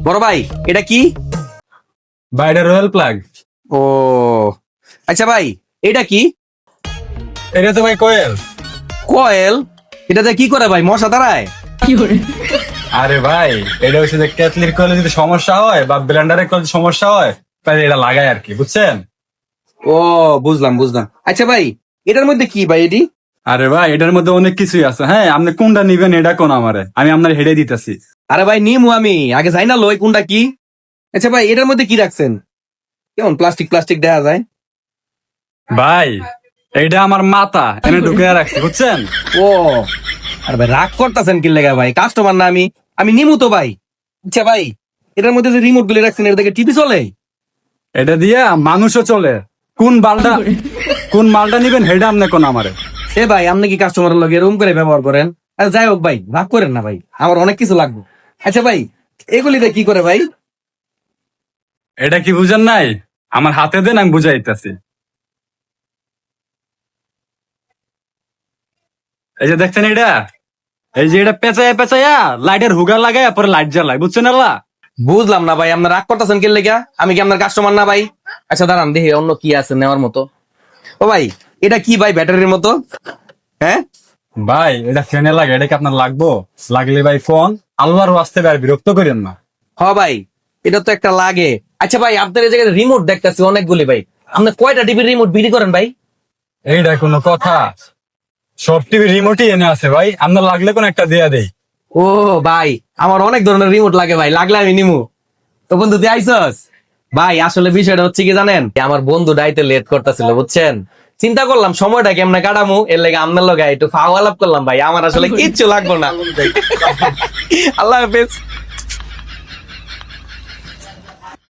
বড় ভাই এটা কি? ভাই এটা রয়্যাল প্লাগ। ও আচ্ছা ভাই এটা কি? এটা তো ভাই কোয়েল। কয়েল? এটাতে কি করে ভাই, মশা দাঁড়ায়? আরে ভাই এটা হচ্ছে যে কেটলির কোয়েলে যদি সমস্যা হয় বা ব্লেন্ডারের কোয়েলে সমস্যা হয় তাহলে এটা লাগায় আর কি, বুঝছেন? ও বুঝলাম বুঝলাম। আচ্ছা ভাই এটার মধ্যে কি ভাই এটি? আরে ভাই এটার মধ্যে অনেক কিছুই আছে। হ্যাঁ, আপনি কোনটা নিবেন এটা কোন আমারে, আমি আপনার হেডে দিতেছি। আরে ভাই নিমু, আমি আগে যাই না লই কোনটা কি। আচ্ছা ভাই এটার মধ্যে কি রাখছেন? কেমন প্লাস্টিক প্লাস্টিক দেখা যায়। ভাই এইটা আমার মাথা এনে ঢুকে রাখছি, বুঝছেন? ও আরে ভাই রাগ করতেছেন কি লেগা ভাই, কাস্টমার না আমি, আমি নিমু তো ভাই। আচ্ছা ভাই এটার মধ্যে যে রিমোট গুলি রাখছেন এটা থেকে টিভি চলে? এটা দিয়া মানুষও চলে। কোন মালটা নিবেন হেডা আপনি কোন আমারে। এ ভাই আপনি কি কাস্টমারের লগে এরকম করে ব্যবহার করেন? আরে যাই হোক ভাই রাগ করেন না ভাই, আমার অনেক কিছু লাগবে। আচ্ছা ভাই এগুলিতে কি করে ভাই? এটা কি বুঝেন নাই? আমার হাতে দেন, আমি বুঝাইতেছি। এই যে দেখছেন এটা, এই যে এটা পেঁচায়া পেঁচায়া লাইটের হুগা লাগায় পরে লাইট জ্বালায়, বুঝছেন? আল্লাহ বুঝলাম না ভাই, আপনার রাগ করতেছেন কি লেগা? আমি কি আপনার কাস্টমার না ভাই? আচ্ছা দাঁড়ান দেখি অন্য কি আছে নেওয়ার মতো। ও ভাই এটা কি ভাই, ব্যাটারির মতো? হ্যাঁ ভাই এটা ফ্যানে লাগে, এটা কি আপনার লাগবো? লাগলে ভাই ফোন আল্লাহর ওয়াস্তে ভাই বিরক্ত করেন না। হ ভাই এটা তো একটা লাগে। আচ্ছা ভাই আপনার এই জায়গায় রিমোট দেখতেছি অনেকগুলি ভাই, আপনি কয়টা টিভির রিমোট বিক্রি করেন ভাই? এইটা কোনো কথা? সব টিভি রিমোটই এনে আছে ভাই, আপনার লাগলে কোন একটা দেয়া দেই। ও ভাই আমার অনেক ধরনের রিমোট লাগে ভাই, লাগলে আমি নিমু। তো বন্ধু তুই আইসস? ভাই আসলে বিষয়টা হচ্ছে কি জানেন, আমার বন্ধু ডাইতে লেট করতেছিল বুঝছেন, চিন্তা করলাম সময়টা কেমনে কাটামু, এর লেগে আপনার লগে একটু ফাও আলাপ করলাম ভাই, আমার আসলে কিচ্ছু লাগবে না। আল্লাহ হাফেজ।